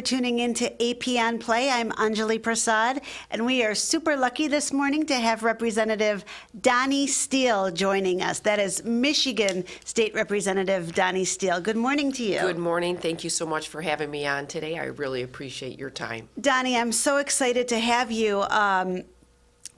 tuning in to AP on Play. I'm Anjali Prasad, and we are super lucky this morning to have Representative Donni Steele joining us. That is Michigan State Representative Donni Steele. Good morning to you. Good morning. Thank you so much for having me on today. I really appreciate your time. Donni, I'm so excited to have you.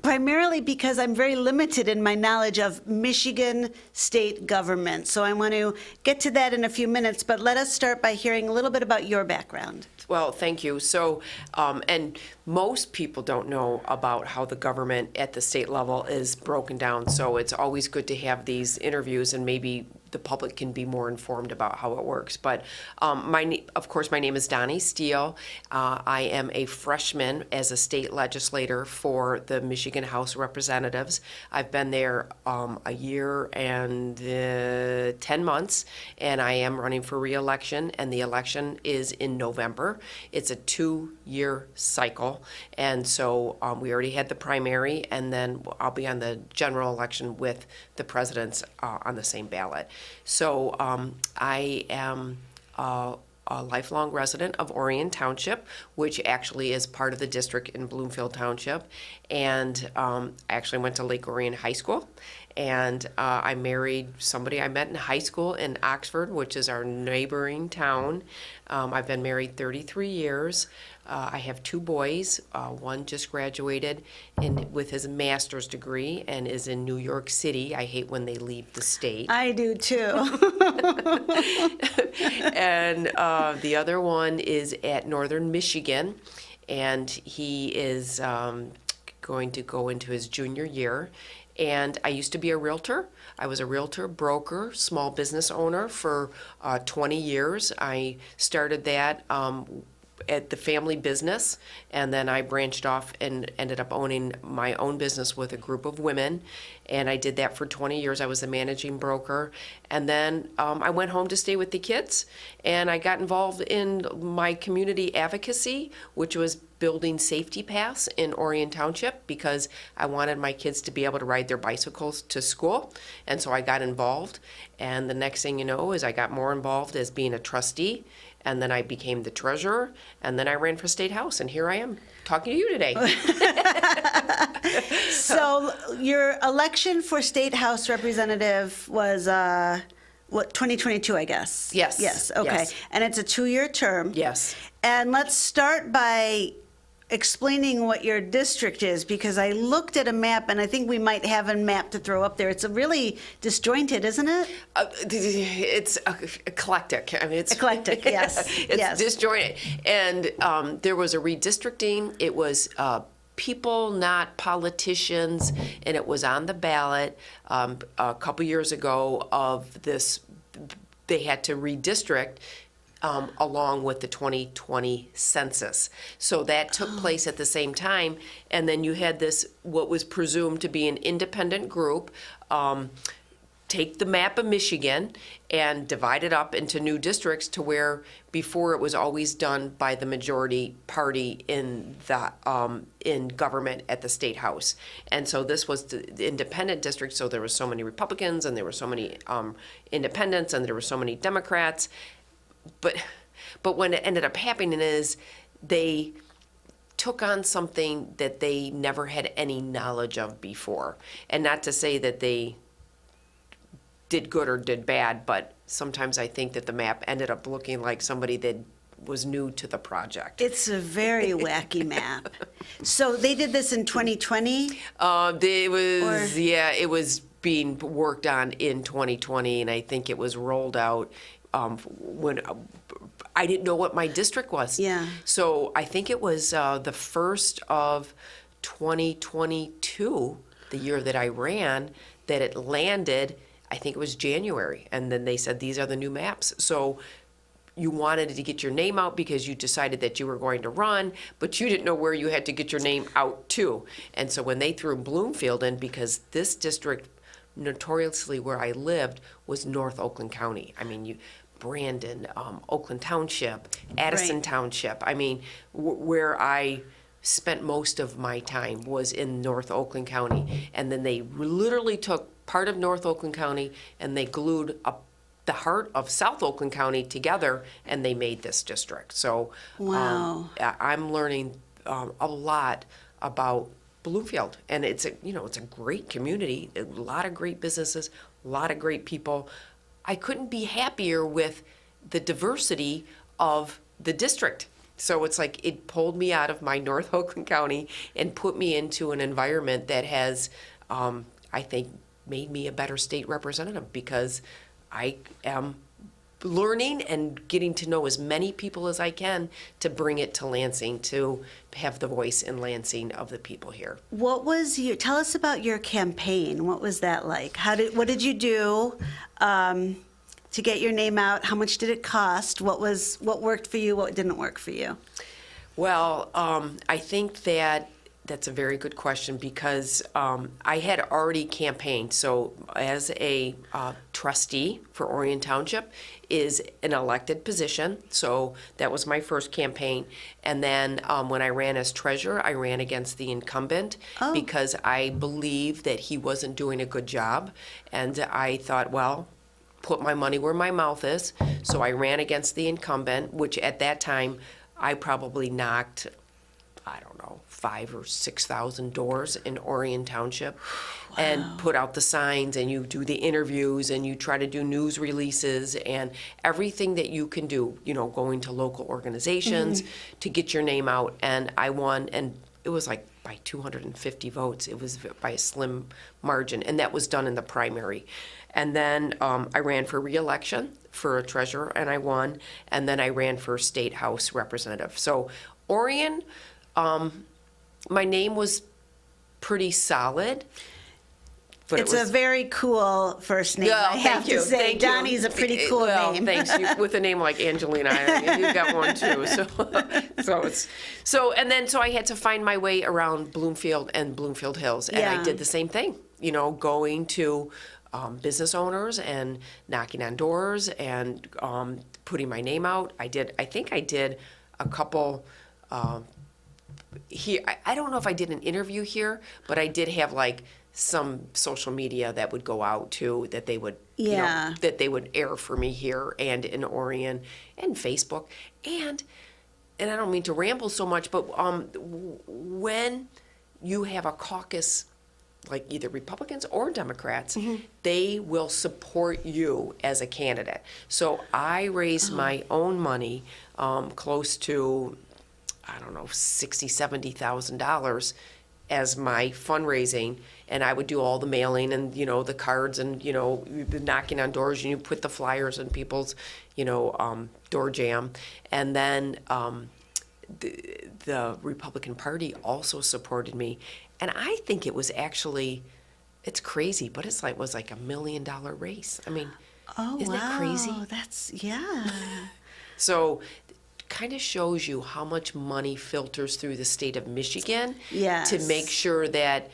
Primarily because I'm very limited in my knowledge of Michigan state government. So I want to get to that in a few minutes, but let us start by hearing a little bit about your background. Well, thank you. So, and most people don't know about how the government at the state level is broken down. So it's always good to have these interviews, and maybe the public can be more informed about how it works. But of course, my name is Donni Steele. I am a freshman as a state legislator for the Michigan House of Representatives. I've been there a year and 10 months, and I am running for re-election, and the election is in November. It's a 2-year cycle, and so we already had the primary, and then I'll be on the general election with the presidents on the same ballot. So I am a lifelong resident of Orion Township, which actually is part of the district in Bloomfield Township, and I actually went to Lake Orion High School. And I married somebody I met in high school in Oxford, which is our neighboring town. I've been married 33 years. I have 2 boys. One just graduated with his master's degree and is in New York City. I hate when they leave the state. I do too. And the other one is at Northern Michigan, and he is going to go into his junior year. And I used to be a realtor. I was a realtor, broker, small business owner for 20 years. I started that at the family business, and then I branched off and ended up owning my own business with a group of women, and I did that for 20 years. I was a managing broker, and then I went home to stay with the kids, and I got involved in my community advocacy, which was building safety paths in Orion Township, because I wanted my kids to be able to ride their bicycles to school, and so I got involved, and the next thing you know is I got more involved as being a trustee, and then I became the treasurer, and then I ran for state house, and here I am talking to you today. So your election for state house representative was 2022, I guess? Yes. Yes, okay. Yes. And it's a 2-year term. Yes. And let's start by explaining what your district is, because I looked at a map, and I think we might have a map to throw up there. It's a really disjointed, isn't it? It's eclectic. I mean, it's eclectic. Yes. It's yes. disjointed. And there was a redistricting. It was people, not politicians, and it was on the ballot a couple years ago of this. They had to redistrict along with the 2020 census. So that took place at the same time, and then you had this, what was presumed to be an independent group, take the map of Michigan and divide it up into new districts, to where before it was always done by the majority party in the in government at the state house. And so this was the independent district, so there were so many Republicans, and there were so many independents, and there were so many Democrats. But when it ended up happening is they took on something that they never had any knowledge of before. And not to say that they did good or did bad, but sometimes I think that the map ended up looking like somebody that was new to the project. It's a very wacky map. So they did this in 2020? It was being worked on in 2020, and I think it was rolled out when I didn't know what my district was. Yeah. So I think it was the first of 2022, the year that I ran, that it landed. I think it was January, and then they said these are the new maps. So you wanted to get your name out because you decided that you were going to run, but you didn't know where you had to get your name out to. And so when they threw Bloomfield in, because this district, notoriously where I lived, was North Oakland County. I mean, Brandon, Oakland Township, Addison Right. Township. I mean, where I spent most of my time was in North Oakland County. And then they literally took part of North Oakland County and they glued a the heart of South Oakland County together, and they made this district. So Wow. I'm learning a lot about Bloomfield, and it's a great community, a lot of great businesses, a lot of great people. I couldn't be happier with the diversity of the district. So it's like it pulled me out of my North Oakland County and put me into an environment that has, I think, made me a better state representative, because I am learning and getting to know as many people as I can to bring it to Lansing, to have the voice in Lansing of the people here. Tell us about your campaign. What was that like? What did you do to get your name out? How much did it cost? What worked for you? What didn't work for you? Well, I think that's a very good question, because I had already campaigned. So as a trustee for Orion Township is an elected position. So that was my first campaign. And then when I ran as treasurer, I ran against the incumbent because I believed that he wasn't doing a good job. And I thought, well, put my money where my mouth is. So I ran against the incumbent, which at that time I probably knocked, I don't know, 5,000 or 6,000 doors in Orion Township. Wow. And put out the signs, and you do the interviews, and you try to do news releases and everything that you can do, going to local organizations to get your name out. And I won, and it was like by 250 votes. It was by a slim margin, and that was done in the primary. And then I ran for re-election for a treasurer, and I won. And then I ran for state house representative. So Orion, my name was pretty solid. But it's a very cool first name, I have to say. Thank you. Donnie's a pretty cool name. Thanks. With a name like Angelina, you got one too. So I had to find my way around Bloomfield and Bloomfield Hills, and I did the same thing. Going to business owners and knocking on doors and putting my name out. I think I did a couple. Here, I don't know if I did an interview here, but I did have like some social media that would go out to that they would that they would air for me here and in Orion, and Facebook, and I don't mean to ramble so much, but when you have a caucus like either Republicans or Democrats, they will support you as a candidate. So I raised my own money, close to, I don't know, $60,000-$70,000 as my fundraising, and I would do all the mailing and the cards and the knocking on doors, and you put the flyers in people's door jam, and then the Republican Party also supported me, and I think it was actually, it's crazy, but was like $1 million race. I mean, isn't that crazy? That's So kind of shows you how much money filters through the state of Michigan to make sure that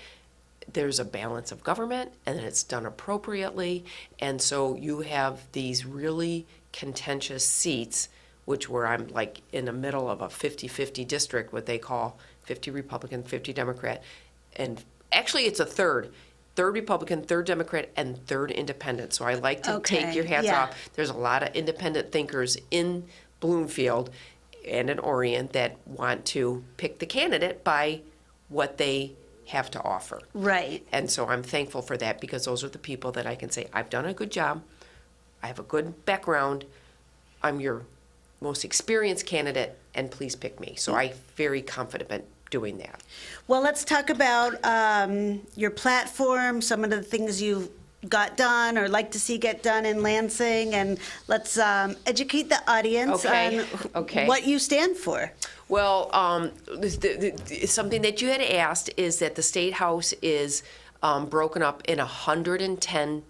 there's a balance of government and that it's done appropriately. And so you have these really contentious seats, where I'm like in the middle of a 50-50 district, what they call 50 Republican, 50 Democrat. And actually it's a third Republican, third Democrat, and third independent. So I like to take your hats off. There's a lot of independent thinkers in Bloomfield and in Orion that want to pick the candidate by what they have to offer. Right. And so I'm thankful for that, because those are the people that I can say, I've done a good job, I have a good background, I'm your most experienced candidate, and please pick me. So I'm very confident doing that. Well, let's talk about your platform, some of the things you got done or like to see get done in Lansing, and let's educate the audience on what you stand for. Well, something that you had asked is that the State House is broken up in 110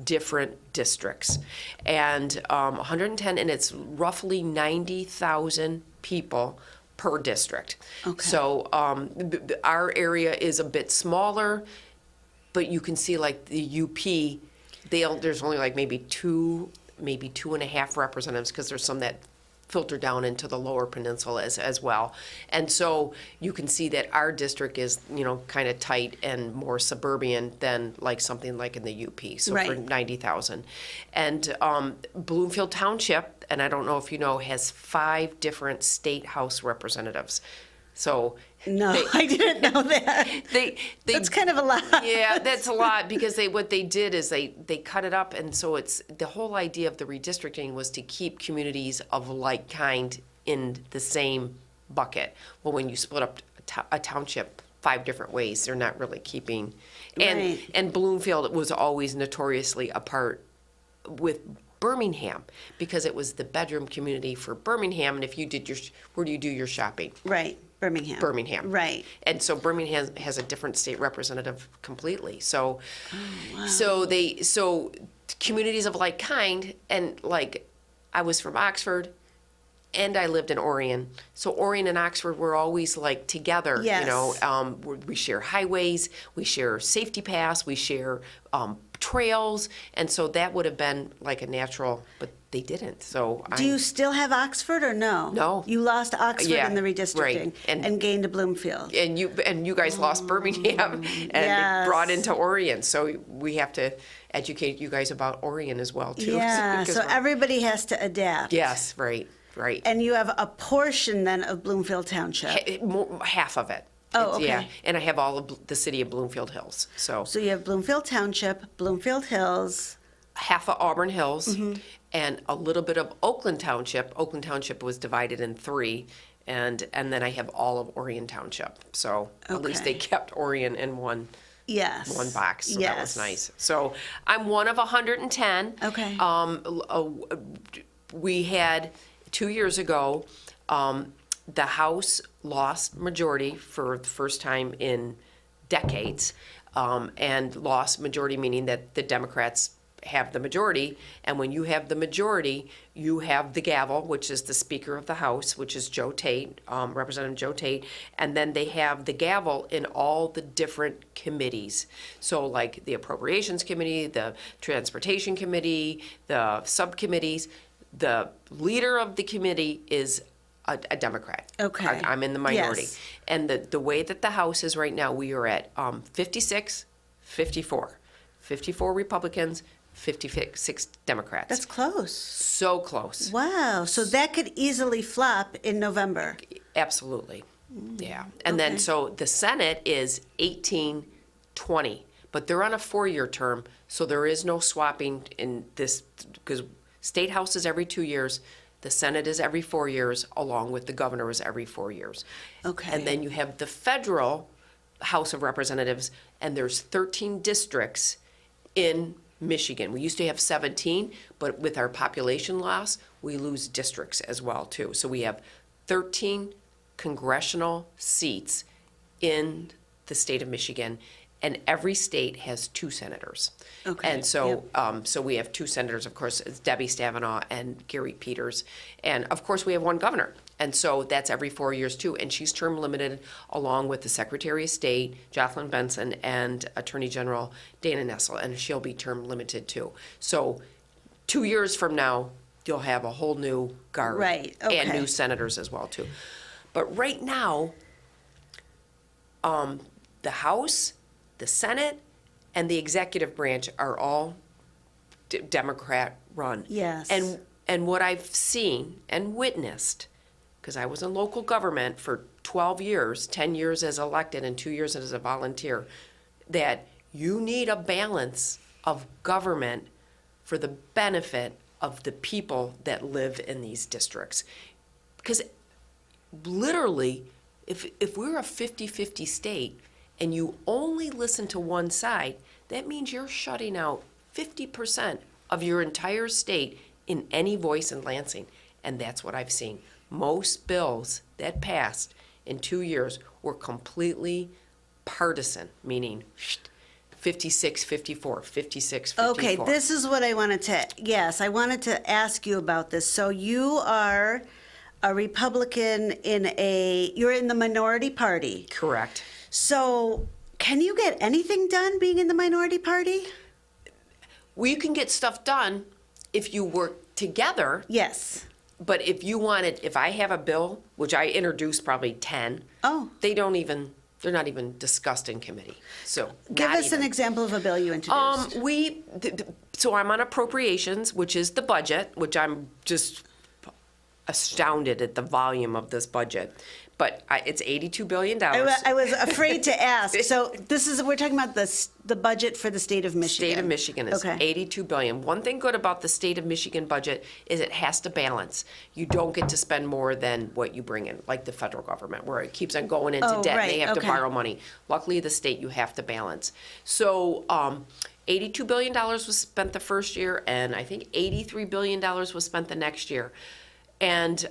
different districts, and 110, and it's roughly 90,000 people per district. Okay. So our area is a bit smaller, but you can see like the UP, there's only like maybe two and a half representatives, because there's some that filter down into the lower peninsula as well. And so you can see that our district is, kind of tight and more suburban than like something like in the UP, so for Right. 90,000. And Bloomfield Township, and I don't know if you know, has 5 different state house representatives. So No, I didn't know that. they That's kind of a lot. yeah, that's a lot because what they did is they cut it up, and so it's the whole idea of the redistricting was to keep communities of like kind in the same bucket. Well, when you split up a township 5 different ways, they're not really keeping. Right. And Bloomfield was always notoriously apart with Birmingham because it was the bedroom community for Birmingham, and if you did where do you do your shopping? Right, Birmingham. Birmingham. Right. And so Birmingham has a different state representative completely. So, wow. so communities of like kind, and like I was from Oxford and I lived in Orion. So Orion and Oxford were always like together, Yes. we share highways, we share safety paths, we share trails. And so that would have been like a natural, but they didn't. So Do you still have Oxford or no? No. You lost Oxford Yeah, in the redistricting right. and gained to Bloomfield. and you guys lost Birmingham and yes. brought into Orion. So we have to educate you guys about Orion as well too. Yeah, because so we're- everybody has to adapt. yes, right. And you have a portion then of Bloomfield Township. Half of it. Oh, Yeah, okay. and I have all of the city of Bloomfield Hills. So So you have Bloomfield Township, Bloomfield Hills. half of Auburn Hills Mm-hmm. and a little bit of Oakland Township. Oakland Township was divided in 3, and then I have all of Orion Township. So at least they Okay. kept Orion in one Yes. box. So that was Yes. nice. So I'm one of 110. Okay. We had 2 years ago, the House lost majority for the first time in decades, and lost majority meaning that the Democrats have the majority, and when you have the majority, you have the gavel, which is the Speaker of the House, which is Joe Tate, Representative Joe Tate, and then they have the gavel in all the different committees. So like the Appropriations Committee, the Transportation Committee, the subcommittees, the leader of the committee is a Democrat. Okay. I'm in the minority. Yes. And the way that the House is right now, we are at 56, 54. 54 Republicans, 56 Democrats. That's close. So close. Wow. So that could easily flop in November. Absolutely. Yeah. And then okay. so the Senate is 18-20, but they're on a 4-year term, so there is no swapping in this because State House is every 2 years. The Senate is every 4 years, along with the governor is every 4 years. Okay. And then you have the federal House of Representatives, and there's 13 districts in Michigan. We used to have 17, but with our population loss, we lose districts as well, too. So we have 13 congressional seats in the state of Michigan, and every state has 2 senators. Okay, And so, so we have 2 senators, of course, it's Debbie Stabenow and Gary Peters. And of course, we have 1 governor. And so that's every 4 years too. And she's term limited along with the Secretary of State, Jocelyn Benson, and Attorney General Dana Nessel. And she'll be term limited too. So 2 years from now, you'll have a whole new guard. Right, And okay. new senators as well too. But right now, the House, the Senate, and the executive branch are all Democrat run. Yes. And what I've seen and witnessed, because I was in local government for 12 years, 10 years as elected and 2 years as a volunteer, that you need a balance of government for the benefit of the people that live in these districts. Because literally, if we're a 50-50 state and you only listen to one side, that means you're shutting out 50% of your entire state in any voice in Lansing. And that's what I've seen. Most bills that passed in 2 years were completely partisan, meaning 56, 54, 56, 54. Okay, this is what I wanted to, yes, I wanted to ask you about this. So you are a Republican you're in the minority party. Correct. So can you get anything done being in the minority party? Well, you can get stuff done if you work together, Yes. But if I have a bill, which I introduced probably 10, Oh. they're not even discussed in committee. So Give not us even. an example of a bill you introduced. So I'm on appropriations, which is the budget, which I'm just astounded at the volume of this budget. But it's $82 billion. I was afraid to ask. So we're talking about the budget for the state of Michigan. State of Michigan is Okay. $82 billion. One thing good about the state of Michigan budget is it has to balance. You don't get to spend more than what you bring in, like the federal government, where it keeps on going into Oh, debt right, and they have okay. to borrow money. Luckily, the state, you have to balance. So $82 billion was spent the first year, and I think $83 billion was spent the next year. And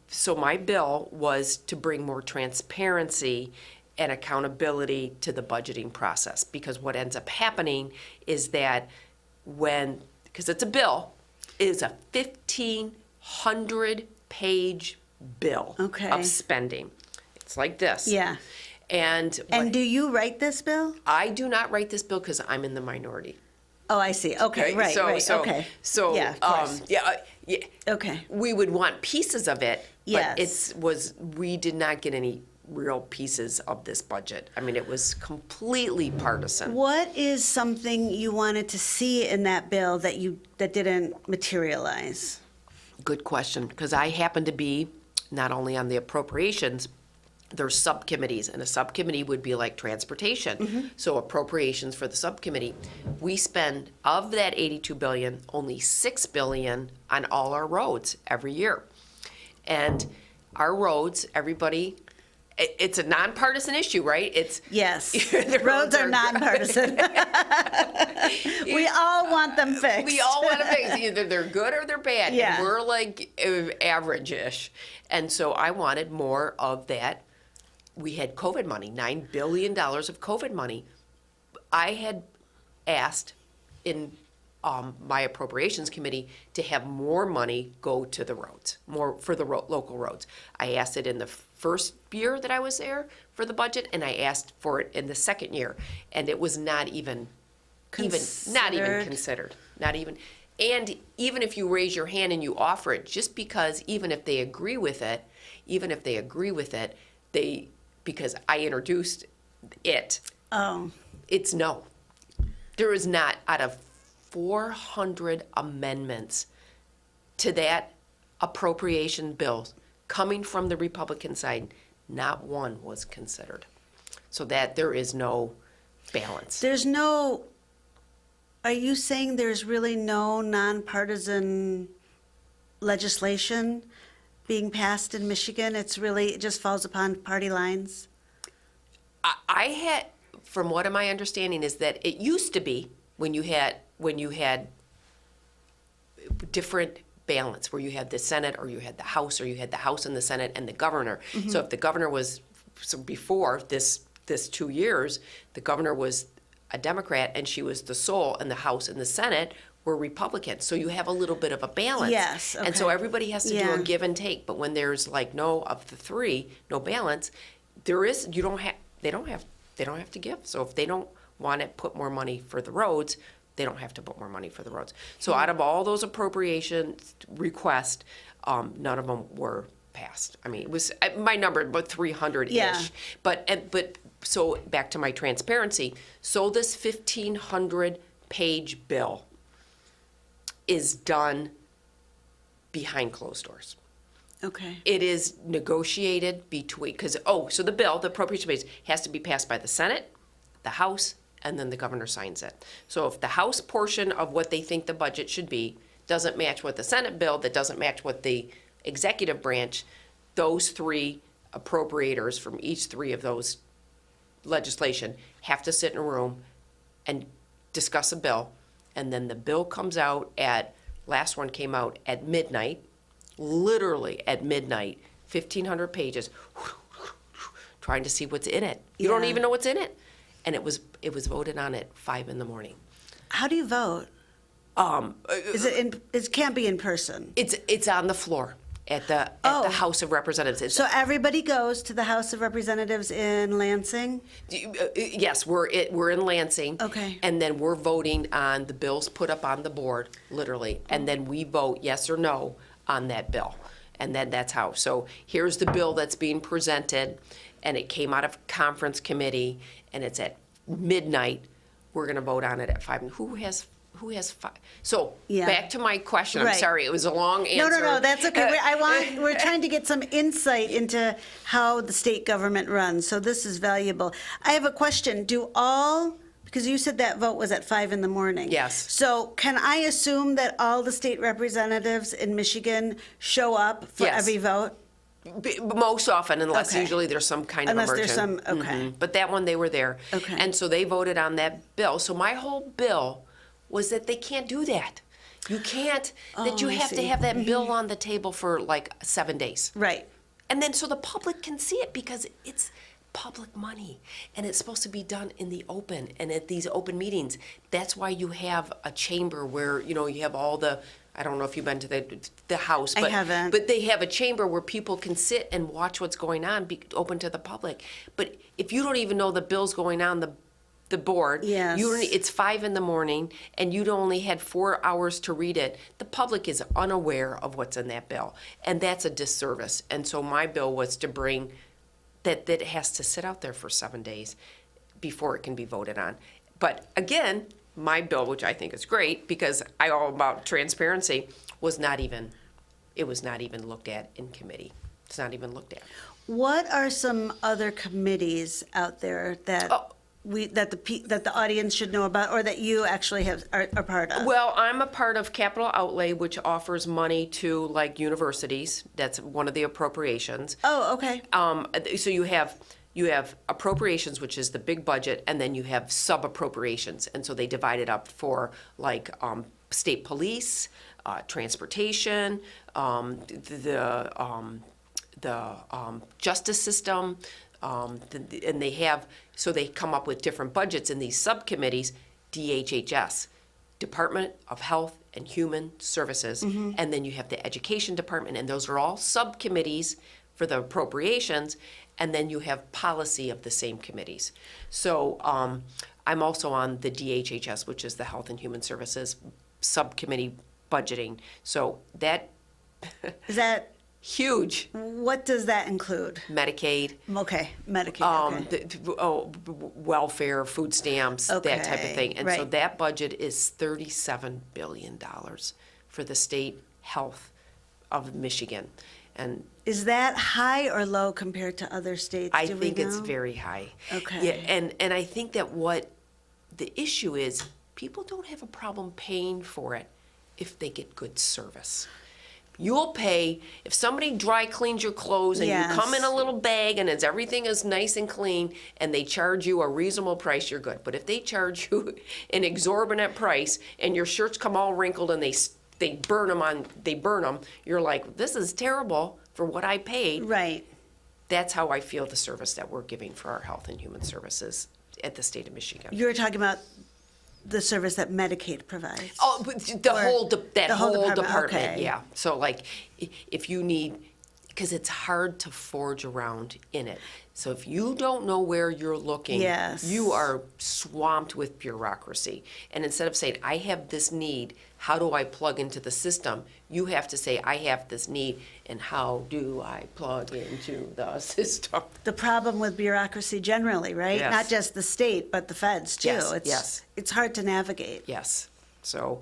so my bill was to bring more transparency and accountability to the budgeting process, because what ends up happening is that because it's a bill, it is a 1,500-page bill Okay. of spending. It's like this. Yeah. And Do you write this bill? I do not write this bill because I'm in the minority. Oh, I see. Okay, right, okay. So, Yeah, of course. yeah. Okay. We would want pieces of it, but Yes. we did not get any real pieces of this budget. I mean, it was completely partisan. What is something you wanted to see in that bill that didn't materialize? Good question, because I happen to be not only on the appropriations, there's subcommittees, and a subcommittee would be like transportation. So appropriations for the subcommittee, we spend, of that $82 billion, only $6 billion on all our roads every year. And our roads, everybody, it's a nonpartisan issue, right? Yes. The Roads are nonpartisan. We all want them fixed. We all want to fix. Either they're good or they're bad. Yeah. And we're like average-ish. And so I wanted more of that. We had COVID money, $9 billion of COVID money. I had asked in my appropriations committee to have more money go to the roads, more for the local roads. I asked it in the first year that I was there for the budget, and I asked for it in the second year, and it was not even considered. Not even. And even if you raise your hand and you offer it, just because even if they agree with it, because I introduced it, Oh. it's no. There is not, out of 400 amendments to that appropriation bill coming from the Republican side, not one was considered. So that there is no balance. Are you saying there's really no nonpartisan legislation being passed in Michigan? It just falls upon party lines? I had, from what my understanding is that it used to be when you had different balance, where you had the Senate or you had the House, or you had the House and the Senate and the governor. So if the governor was, before this 2 years, the governor was a Democrat and she was the sole, and the House and the Senate were Republicans. So you have a little bit of a balance. Yes, And so okay. everybody has to do Yeah. a give and take. But when there's like no of the three, no balance, they don't have to give. So if they don't want to put more money for the roads, they don't have to put more money for the roads. So out of all those appropriations requests, none of them were passed. I mean, it was my number, about 300-ish. Yeah. But so back to my transparency. So this 1,500-page bill is done behind closed doors. Okay. It is negotiated between, so the appropriation bill has to be passed by the Senate, the House, and then the governor signs it. So if the House portion of what they think the budget should be doesn't match what the Senate bill, that doesn't match what the executive branch, those three appropriators from each three of those legislation have to sit in a room and discuss a bill, and then the bill comes out last one came out at midnight, literally at midnight, 1,500 pages, trying to see what's in it. You don't Yeah. even know what's in it. And it was voted on at 5 a.m. How do you vote? It can't be in person. It's on the floor at the House of Representatives. So everybody goes to the House of Representatives in Lansing? Yes, we're in Lansing. Okay. And then we're voting on the bills put up on the board, literally. And then we vote yes or no on that bill. And then that's how. So here's the bill that's being presented, and it came out of conference committee, and it's at midnight. We're going to vote on it at 5. And who has 5? So Yeah. back to my question. I'm Right. sorry, it was a long answer. No, that's okay. We're trying to get some insight into how the state government runs, so this is valuable. I have a question. Because you said that vote was at 5 in the morning. Yes. So can I assume that all the state representatives in Michigan show up for Yes. every vote? Most often, unless Okay. usually there's some kind of Unless emergency. there's some, okay. But that one, they were there. Okay. And so they voted on that bill. So my whole bill was that they can't do that. You can't, that you I have to see. have that bill on the table for like 7 days. Right. And then so the public can see it because it's public money and it's supposed to be done in the open and at these open meetings. That's why you have a chamber where, you have all the, I don't know if you've been to the House, I but, haven't. but they have a chamber where people can sit and watch what's going on, be open to the public. But if you don't even know the bill's going on the board, Yes. it's 5 in the morning and you'd only had 4 hours to read it, the public is unaware of what's in that bill. And that's a disservice. And so my bill was to bring that it has to sit out there for 7 days before it can be voted on. But again, my bill, which I think is great because I all about transparency, was not even looked at in committee. It's not even looked at. What are some other committees out there that Oh. that the audience should know about, or that you actually are part of? Well, I'm a part of capital outlay, which offers money to like universities. That's one of the appropriations. Oh, okay. So you have appropriations, which is the big budget, and then you have sub appropriations, and so they divide it up for like state police, transportation, the justice system, and they come up with different budgets in these subcommittees. DHHS, Department of Health and Human Services, and then you have the Education Department, and those are all subcommittees for the appropriations, and then you have policy of the same committees. So I'm also on the DHHS, which is the Health and Human Services Subcommittee budgeting. So that Is that, huge. what does that include? Medicaid, Okay, Medicaid, okay. welfare, food stamps, that type of Okay, thing. And so right. that budget is $37 billion for the state health of Michigan. And Is that high or low compared to other states? I Do we think it's know? very high. Okay. Yeah, and I think that what the issue is, people don't have a problem paying for it if they get good service. You'll pay, if somebody dry cleans your clothes and Yes. you come in a little bag and everything is nice and clean and they charge you a reasonable price, you're good. But if they charge you an exorbitant price and your shirts come all wrinkled and they burn them, you're like, this is terrible for what I paid. Right. That's how I feel the service that we're giving for our health and human services at the state of Michigan. You're talking about the service that Medicaid provides. Oh, but the Or whole the whole department, okay. yeah. So like, if you need, because it's hard to forge around in it. So if you don't know where you're looking, Yes. you are swamped with bureaucracy. And instead of saying, I have this need, how do I plug into the system? You have to say, I have this need, and how do I plug into the system? The problem with bureaucracy generally, right? Yes. Not just the state, but the feds too. Yes, yes. It's hard to navigate. Yes. So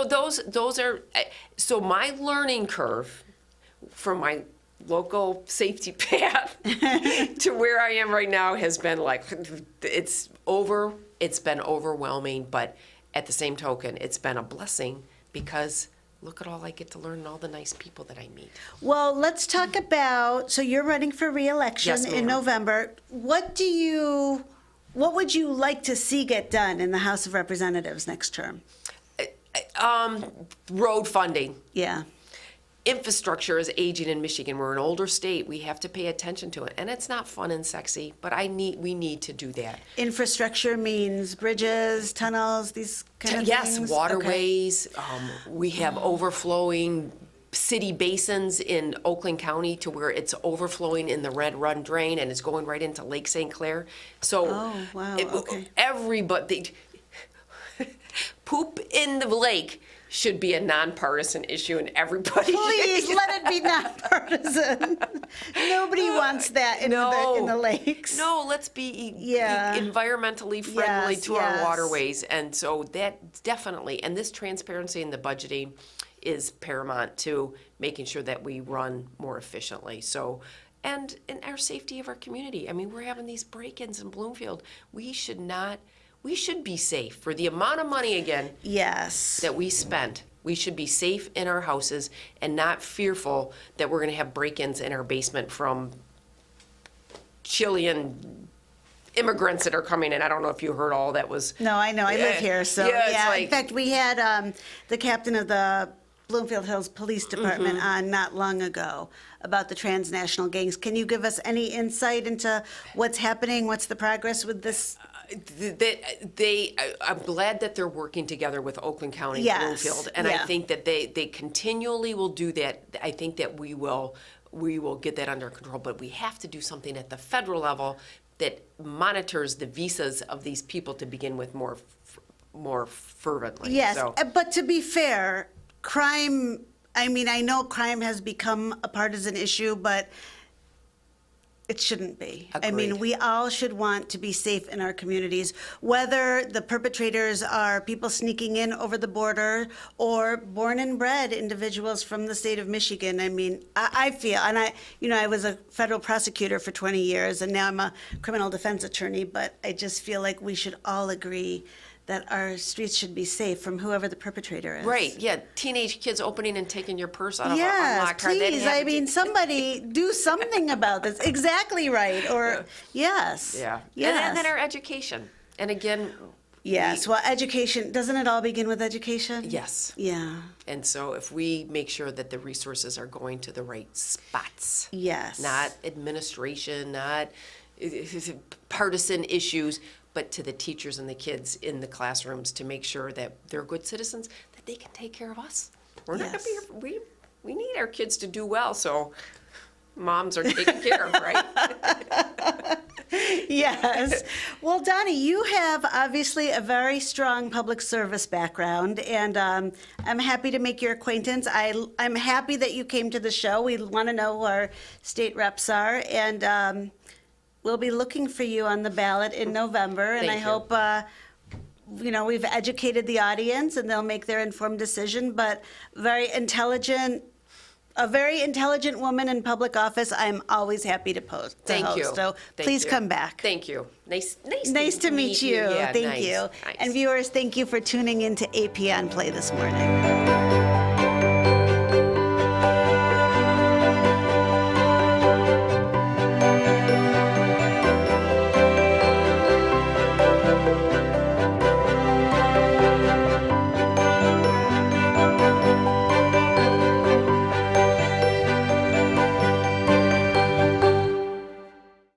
those are, so my learning curve from my local safety path to where I am right now has been like, it's been overwhelming, but at the same token, it's been a blessing because look at all I get to learn and all the nice people that I meet. Well, let's talk about, so you're running for reelection Yes, in ma'am. November. What would you like to see get done in the House of Representatives next term? Road funding. Yeah. Infrastructure is aging in Michigan. We're an older state. We have to pay attention to it. And it's not fun and sexy, but we need to do that. Infrastructure means bridges, tunnels, these kind of Yes, things? waterways. We have overflowing city basins in Oakland County to where it's overflowing in the Red Run Drain and it's going right into Lake St. Clair. So Oh, wow, okay. everybody poop in the lake should be a nonpartisan issue and everybody Please should. let it be nonpartisan. Nobody wants that in the lakes. No, let's be Yeah. environmentally friendly Yes, to our yes. waterways. And so that definitely, and this transparency in the budgeting is paramount to making sure that we run more efficiently. So, and our safety of our community. I mean, we're having these break-ins in Bloomfield. We should be safe for the amount of money, again, Yes. that we spend. We should be safe in our houses and not fearful that we're going to have break-ins in our basement from Chilean immigrants that are coming in. I don't know if you heard all that was. No, I know. I live here, so Yeah, it's yeah. like- In fact, we had the captain of the Bloomfield Hills Police Department Mm-hmm. on not long ago about the transnational gangs. Can you give us any insight into what's happening? What's the progress with this? I'm glad that they're working together with Oakland County, Yes, Bloomfield, and yeah. I think that they continually will do that. I think that we will get that under control, but we have to do something at the federal level that monitors the visas of these people to begin with more fervently. Yes, So, but to be fair, crime, I mean, I know crime has become a partisan issue, but it shouldn't be. I mean, Agreed. we all should want to be safe in our communities, whether the perpetrators are people sneaking in over the border or born and bred individuals from the state of Michigan. I mean, I feel, and I was a federal prosecutor for 20 years, and now I'm a criminal defense attorney, but I just feel like we should all agree that our streets should be safe from whoever the perpetrator is. right, yeah, teenage kids opening and taking your purse out of an Yes, unlocked car. That please. I happened- mean, somebody do something about this. Exactly right. Or yes. Yeah. Yes. And then our education. And again, Yes. Well, education, doesn't it all begin with education? yes. Yeah. And so if we make sure that the resources are going to the right spots, Yes. not administration, not partisan issues, but to the teachers and the kids in the classrooms to make sure that they're good citizens, that they can take care of us. We're not Yes. gonna be, we need our kids to do well, so moms are taken care of, right? Yes. Well, Donni, you have obviously a very strong public service background, and I'm happy to make your acquaintance. I'm happy that you came to the show. We want to know who our state reps are, and we'll be looking for you on the ballot in November. And I Thank you. hope, we've educated the audience, and they'll make their informed decision. But a very intelligent woman in public office, I'm always happy to host. Thank you. So Thank please you. come back. Thank you. Nice Nice to meet you. Yeah, Thank nice, you. nice. And viewers, thank you for tuning in to AP on Play this morning.